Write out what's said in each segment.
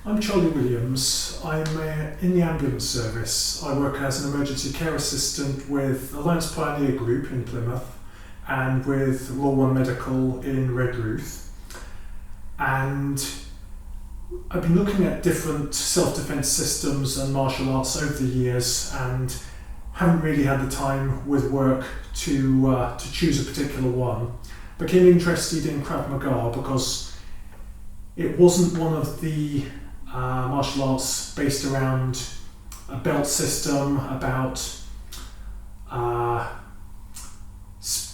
I'm Charlie Williams. I'm in the ambulance service. I work as an emergency care assistant with Alliance Pioneer Group in Plymouth and with Royal One Medical in Redruth. And I've been looking at different self-defense systems and martial arts over the years and haven't really had the time with work to choose a particular one. Became interested in Krav Maga because it wasn't one of the martial arts based around a belt system, about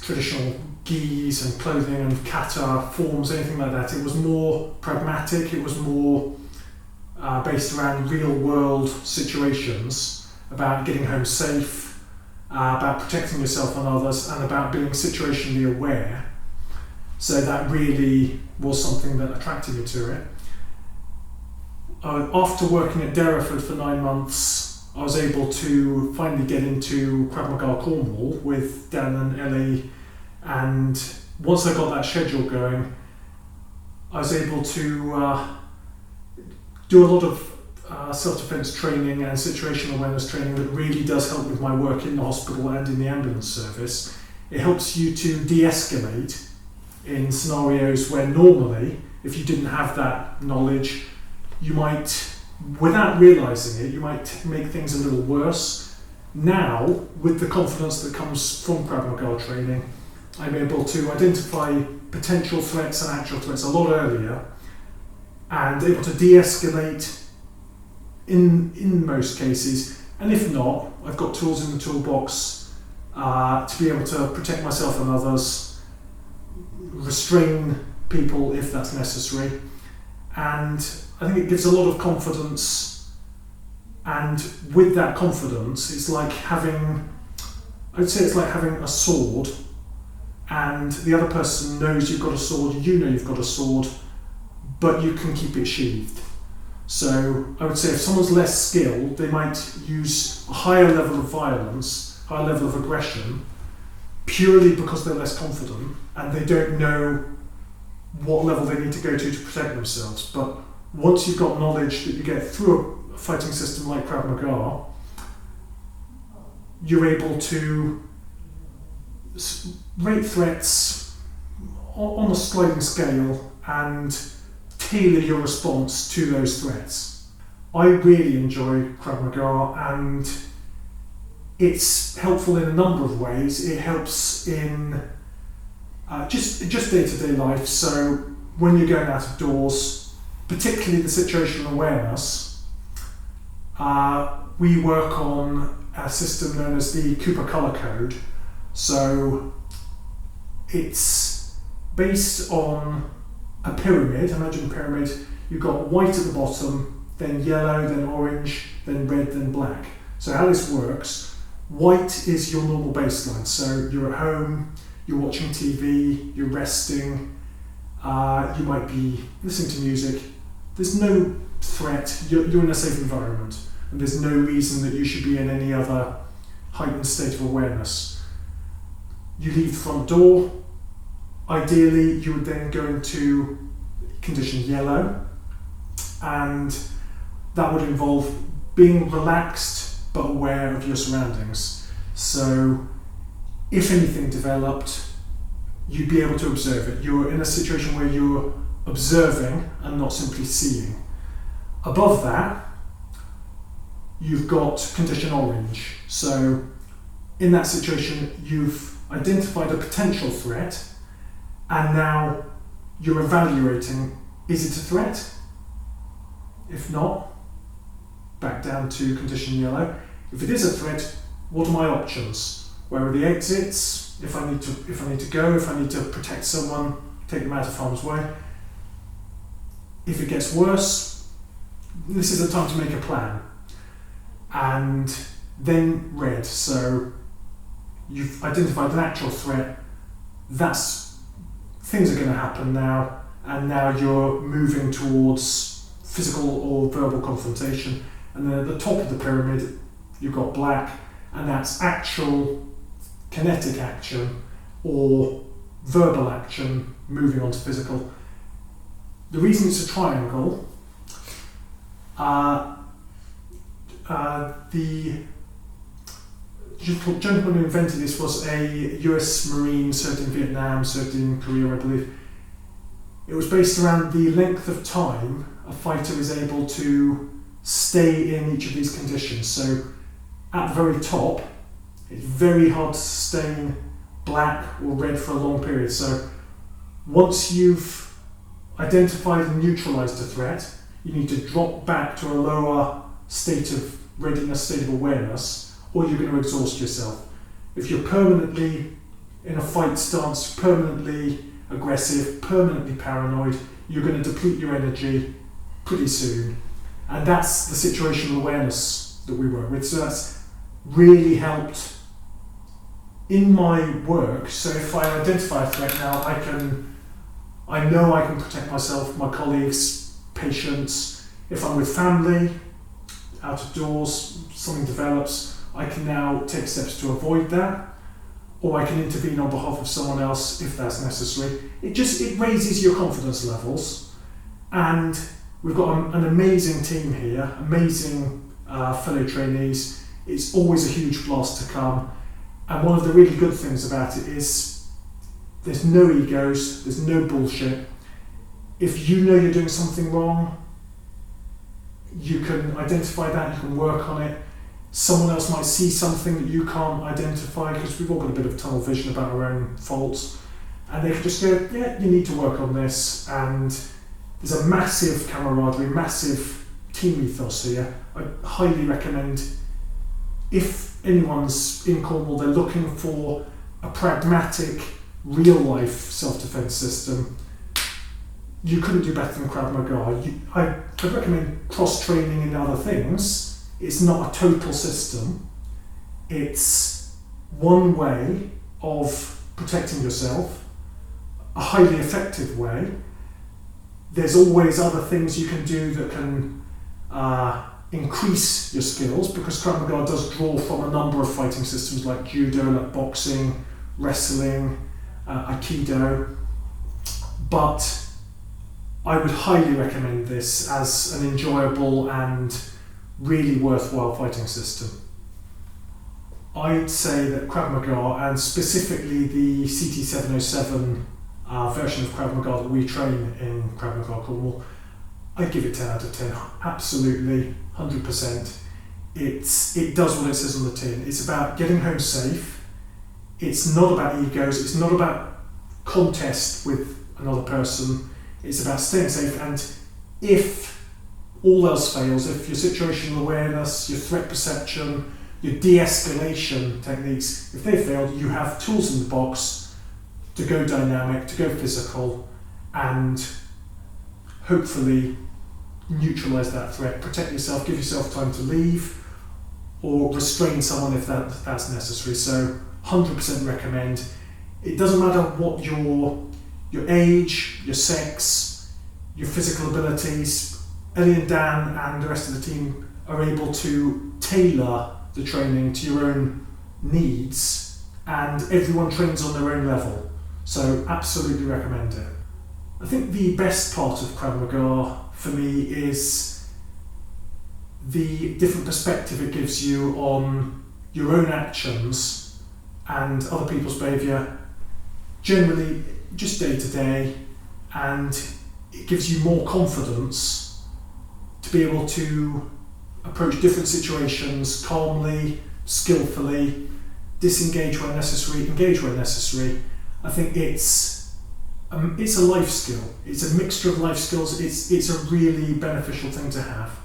traditional gis and clothing and kata forms, anything like that. It was more pragmatic, it was more based around real world situations, about getting home safe, about protecting yourself and others, and about being situationally aware. So that really was something that attracted me to it. After working at Derriford for 9 months, I was able to finally get into Krav Maga Cornwall with Dan and Ellie, and once I got that schedule going, I was able to do a lot of self-defense training and situational awareness training that really does help with my work in the hospital and in the ambulance service. It helps you to de-escalate in scenarios where normally, if you didn't have that knowledge, you might, without realising it, you might make things a little worse. Now, with the confidence that comes from Krav Maga training, I'm able to identify potential threats and actual threats a lot earlier and able to de-escalate in most cases. And if not, I've got tools in the toolbox to be able to protect myself and others, restrain people if that's necessary. And I think it gives a lot of confidence, and with that confidence, it's like having a sword, and the other person knows you've got a sword, you know you've got a sword, but you can keep it sheathed. So I would say if someone's less skilled, they might use a higher level of violence, higher level of aggression, purely because they're less confident and they don't know what level they need to go to protect themselves. But once you've got knowledge that you get through a fighting system like Krav Maga, you're able to rate threats on a sliding scale and tailor your response to those threats. I really enjoy Krav Maga, and it's helpful in a number of ways. It helps in just day-to-day life. So when you're going out of doors, particularly the situational awareness, we work on a system known as the Cooper Colour Code. So it's based on a pyramid. Imagine a pyramid. You've got white at the bottom, then yellow, then orange, then red, then black. So how this works, white is your normal baseline. So you're at home, you're watching TV, you're resting, you might be listening to music. There's no threat, you're in a safe environment, and there's no reason that you should be in any other heightened state of awareness. You leave the front door. Ideally, you would then go into condition yellow, and that would involve being relaxed but aware of your surroundings. So if anything developed, you'd be able to observe it. You're in a situation where you're observing and not simply seeing. Above that, you've got condition orange. So in that situation, you've identified a potential threat, and now you're evaluating, is it a threat? If not, back down to condition yellow. If it is a threat, what are my options? Where are the exits? If I need to go, if I need to protect someone, take them out of harm's way. If it gets worse, this is the time to make a plan. And then red. So you've identified an actual threat. Things are going to happen now, and now you're moving towards physical or verbal confrontation. And then at the top of the pyramid, you've got black, and that's actual kinetic action or verbal action moving on to physical. The reason it's a triangle The gentleman who invented this was a US Marine, served in Vietnam, served in Korea, I believe. It was based around the length of time a fighter is able to stay in each of these conditions. So at the very top, it's very hard to sustain black or red for a long period. So once you've identified and neutralized a threat, you need to drop back to a lower state of readiness, state of awareness, or you're going to exhaust yourself. If you're permanently in a fight stance, permanently aggressive, permanently paranoid, you're going to deplete your energy pretty soon. And that's the situational awareness that we work with. So that's really helped in my work. So if I identify a threat now, I know I can protect myself, my colleagues, patients. If I'm with family, out of doors, something develops, I can now take steps to avoid that, or I can intervene on behalf of someone else if that's necessary. It raises your confidence levels, and we've got an amazing team here, amazing fellow trainees. It's always a huge blast to come, and one of the really good things about it is there's no egos, there's no bullshit. If you know you're doing something wrong, you can identify that, you can work on it. Someone else might see something that you can't identify, because we've all got a bit of tunnel vision about our own faults, and they can just go, yeah, you need to work on this. And there's a massive camaraderie, massive team ethos here. I highly recommend, if anyone's in Cornwall, they're looking for a pragmatic, real life self-defense system, you couldn't do better than Krav Maga. I'd recommend cross-training in other things. It's not a total system. It's one way of protecting yourself, a highly effective way. There's always other things you can do that can increase your skills, because Krav Maga does draw from a number of fighting systems like judo, like boxing, wrestling, aikido. But I would highly recommend this as an enjoyable and really worthwhile fighting system. I'd say that Krav Maga, and specifically the CT707 version of Krav Maga that we train in Krav Maga Cornwall, I'd give it 10 out of 10, absolutely, 100%. It does what it says on the tin. It's about getting home safe. It's not about egos, it's not about contest with another person. It's about staying safe, and if all else fails, if your situational awareness, your threat perception, your de-escalation techniques, if they fail, you have tools in the box to go dynamic, to go physical, and hopefully neutralise that threat, protect yourself, give yourself time to leave, or restrain someone if that's necessary. So 100% recommend. It doesn't matter what your age, your sex, your physical abilities. Ellie and Dan and the rest of the team are able to tailor the training to your own needs, and everyone trains on their own level. So absolutely recommend it. I think the best part of Krav Maga for me is the different perspective it gives you on your own actions and other people's behaviour, generally just day to day, and it gives you more confidence to be able to approach different situations calmly, skillfully, disengage where necessary, engage where necessary. I think it's a life skill. It's a mixture of life skills. It's a really beneficial thing to have.